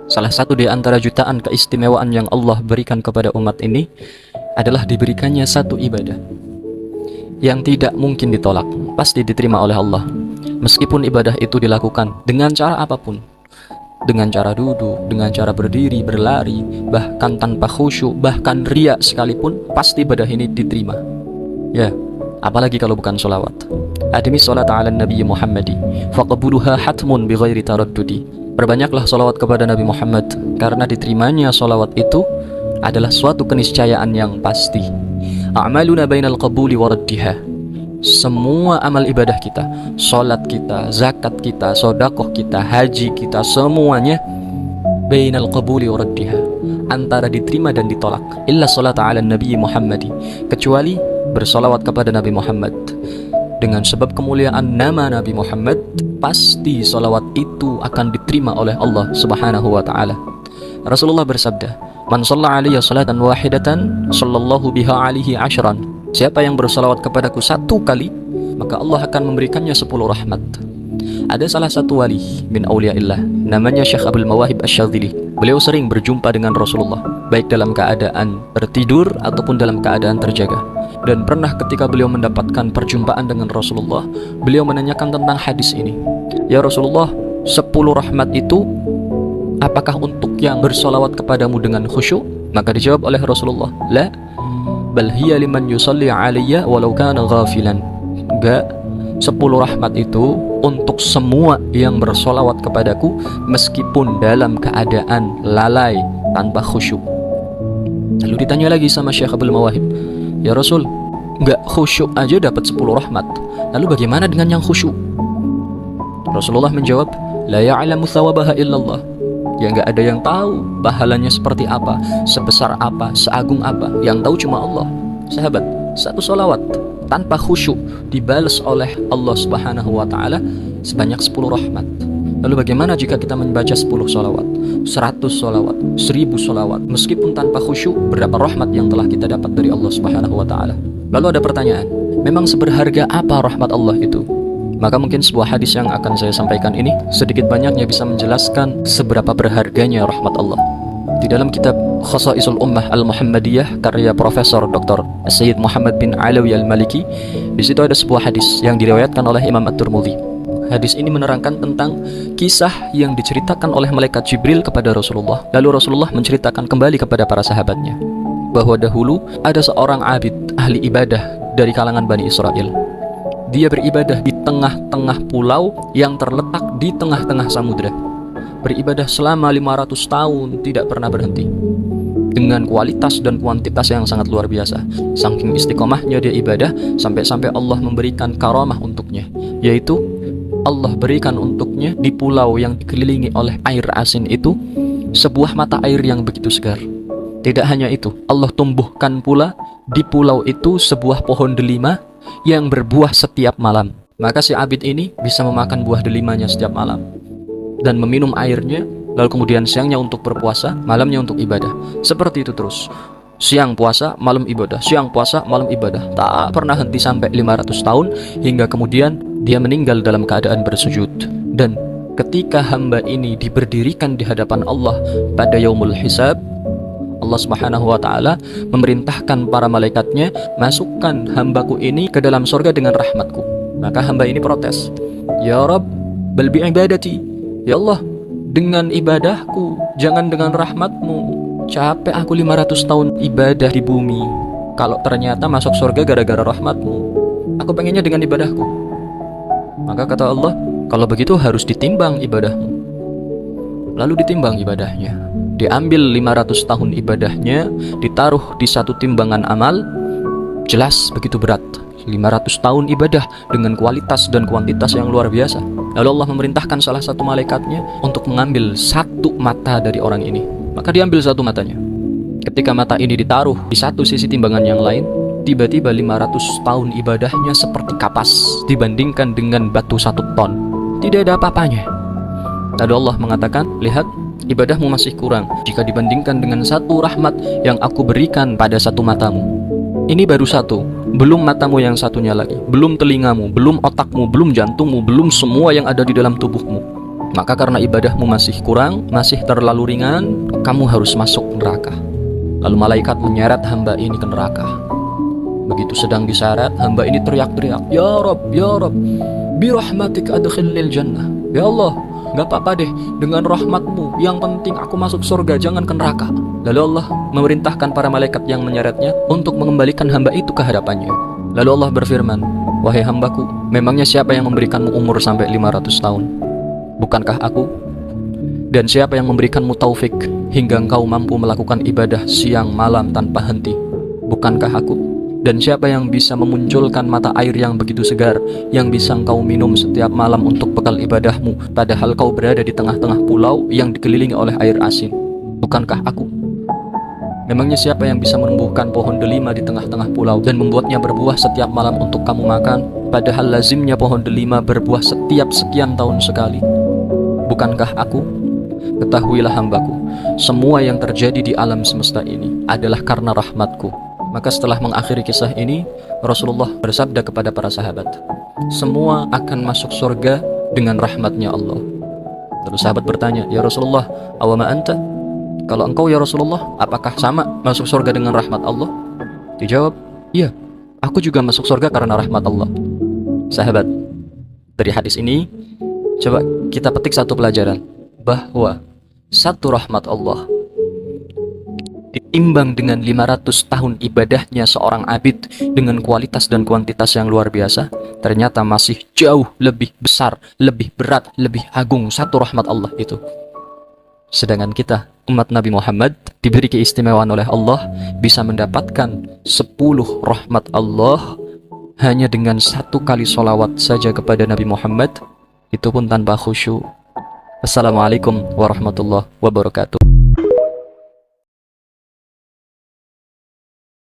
Salah satu di antara jutaan keistimewaan yang Allah berikan kepada umat ini adalah diberikannya satu ibadah yang tidak mungkin ditolak, pasti diterima oleh Allah. Meskipun ibadah itu dilakukan dengan cara apapun, dengan cara duduk, dengan cara berdiri, berlari, bahkan tanpa khusyuk, bahkan riya sekalipun, pasti ibadah ini diterima. Ya, apalagi kalau bukan sholawat. Adimi sholat ala Nabi Muhammadi faqabuluha hatmun bighairi taraddudi. Perbanyaklah sholawat kepada Nabi Muhammad, karena diterimanya sholawat itu adalah suatu keniscayaan yang pasti. A'maluna bainal qabuli wa raddiha. Semua amal ibadah kita, sholat kita, zakat kita, sodakoh kita, haji kita, semuanya bainal qabuli wa raddiha, antara diterima dan ditolak. Illa sholat ala Nabi Muhammadi, kecuali bersolawat kepada Nabi Muhammad. Dengan sebab kemuliaan nama Nabi Muhammad, pasti solawat itu akan diterima oleh Allah Subhanahu wa ta'ala. Rasulullah bersabda, "Man shalla alayya salatan wahidatan, sallallahu biha alihi ashran." Siapa yang bersolawat kepadaku satu kali, maka Allah akan memberikannya 10 rahmat. Ada salah satu wali min awliyaillah, namanya Syekh Abdul Mawahib Asy-Syadzili. Beliau sering berjumpa dengan Rasulullah, baik dalam keadaan tertidur ataupun dalam keadaan terjaga. Dan pernah ketika beliau mendapatkan perjumpaan dengan Rasulullah, beliau menanyakan tentang hadis ini. "Ya Rasulullah, 10 rahmat itu apakah untuk yang bersolawat kepadamu dengan khusyuk?" Maka dijawab oleh Rasulullah, "La, bal hiya liman yusalli alayya walau kana ghafilan." Enggak, 10 rahmat itu untuk semua yang bersolawat kepadaku meskipun dalam keadaan lalai, tanpa khusyuk. Lalu ditanya lagi sama Syekh Abdul Mawahib, "Ya Rasul, enggak khusyuk aja dapat 10 rahmat, lalu bagaimana dengan yang khusyuk?" Rasulullah menjawab, "La ya'lamu thawabaha illallah." Ya, enggak ada yang tahu pahalanya seperti apa, sebesar apa, seagung apa. Yang tahu cuma Allah. Sahabat, satu solawat tanpa khusyuk dibalas oleh Allah Subhanahu wa ta'ala sebanyak 10 rahmat. Lalu bagaimana jika kita membaca 10 solawat, 100 solawat, 1000 solawat, meskipun tanpa khusyuk, berapa rahmat yang telah kita dapat dari Allah Subhanahu wa ta'ala? Lalu ada pertanyaan, memang seberharga apa rahmat Allah itu? Maka mungkin sebuah hadis yang akan saya sampaikan ini sedikit banyaknya bisa menjelaskan seberapa berharganya rahmat Allah. Di dalam kitab Khasaisul Ummah Al-Muhammadiyah karya Profesor Dr. Sayyid Muhammad bin Alawi Al-Maliki, di situ ada sebuah hadis yang diriwayatkan oleh Imam At-Tirmidzi. Hadis ini menerangkan tentang kisah yang diceritakan oleh malaikat Jibril kepada Rasulullah. Lalu Rasulullah menceritakan kembali kepada para sahabatnya bahwa dahulu ada seorang abid, ahli ibadah dari kalangan Bani Israel. Dia beribadah di tengah-tengah pulau yang terletak di tengah-tengah samudra. Beribadah selama 500 tahun, tidak pernah berhenti, dengan kualitas dan kuantitas yang sangat luar biasa. Saking istiqomahnya dia ibadah, sampai-sampai Allah memberikan karamah untuknya, yaitu Allah berikan untuknya di pulau yang dikelilingi oleh air asin itu sebuah mata air yang begitu segar. Tidak hanya itu, Allah tumbuhkan pula di pulau itu sebuah pohon delima yang berbuah setiap malam. Maka si abid ini bisa memakan buah delimanya setiap malam dan meminum airnya, lalu kemudian siangnya untuk berpuasa, malamnya untuk ibadah. Seperti itu terus, siang puasa, malam ibadah, siang puasa, malam ibadah, tak pernah henti sampai 500 tahun, hingga kemudian dia meninggal dalam keadaan bersujud. Dan ketika hamba ini diberdirikan di hadapan Allah pada yaumul hisab, Allah Subhanahu wa ta'ala memerintahkan para malaikatnya, "Masukkan hambaku ini ke dalam surga dengan rahmatku." Maka hamba ini protes, "Ya Rabb, bal bi'ibadati." Ya Allah, dengan ibadahku, jangan dengan rahmatmu. Capek aku 500 tahun ibadah di bumi, kalau ternyata masuk surga gara-gara rahmatmu. Aku pengennya dengan ibadahku. Maka kata Allah, kalau begitu harus ditimbang ibadahmu. Lalu ditimbang ibadahnya. Diambil 500 tahun ibadahnya, ditaruh di satu timbangan amal. Jelas begitu berat. 500 tahun ibadah dengan kualitas dan kuantitas yang luar biasa. Lalu Allah memerintahkan salah satu malaikatnya untuk mengambil satu mata dari orang ini. Maka diambil satu matanya. Ketika mata ini ditaruh di satu sisi timbangan yang lain, tiba-tiba 500 tahun ibadahnya seperti kapas dibandingkan dengan batu 1 ton. Tidak ada apa-apanya. Lalu Allah mengatakan, "Lihat, ibadahmu masih kurang jika dibandingkan dengan satu rahmat yang aku berikan pada satu matamu. Ini baru satu, belum matamu yang satunya lagi, belum telingamu, belum otakmu, belum jantungmu, belum semua yang ada di dalam tubuhmu. Maka karena ibadahmu masih kurang, masih terlalu ringan, kamu harus masuk neraka. Lalu malaikat menyeret hamba ini ke neraka. Begitu sedang diseret, hamba ini teriak-teriak, Ya Rob, Ya Rob, birahmatik adkhilnil jannah. Ya Allah, gak apa-apa deh, dengan rahmatmu, yang penting aku masuk surga, jangan ke neraka. Lalu Allah memerintahkan para malaikat yang menyeretnya untuk mengembalikan hamba itu ke hadapannya. Lalu Allah berfirman, wahai hambaku, memangnya siapa yang memberikanmu umur sampai 500 tahun? Bukankah aku? Dan siapa yang memberikanmu taufik hingga engkau mampu melakukan ibadah siang malam tanpa henti? Bukankah aku? Dan siapa yang bisa memunculkan mata air yang begitu segar, yang bisa engkau minum setiap malam untuk bekal ibadahmu, padahal kau berada di tengah-tengah pulau yang dikelilingi oleh air asin? Bukankah aku? Memangnya siapa yang bisa menumbuhkan pohon delima di tengah-tengah pulau dan membuatnya berbuah setiap malam untuk kamu makan, padahal lazimnya pohon delima berbuah setiap sekian tahun sekali? Bukankah aku? Ketahuilah hambaku, semua yang terjadi di alam semesta ini adalah karena rahmatku. Maka setelah mengakhiri kisah ini, Rasulullah bersabda kepada para sahabat, semua akan masuk surga dengan rahmatnya Allah. Lalu sahabat bertanya, ya Rasulullah, awama anta? Kalau engkau ya Rasulullah, apakah sama masuk surga dengan rahmat Allah? Dijawab, iya, aku juga masuk surga karena rahmat Allah. Sahabat, dari hadis ini coba kita petik satu pelajaran, bahwa satu rahmat Allah ditimbang dengan 500 tahun ibadahnya seorang abid dengan kualitas dan kuantitas yang luar biasa, ternyata masih jauh lebih besar, lebih berat, lebih agung satu rahmat Allah itu. Sedangkan kita, umat Nabi Muhammad, diberi keistimewaan oleh Allah, bisa mendapatkan 10 rahmat Allah hanya dengan 1 kali sholawat saja kepada Nabi Muhammad, itu pun tanpa khusyuk. Assalamualaikum warahmatullahi wabarakatuh.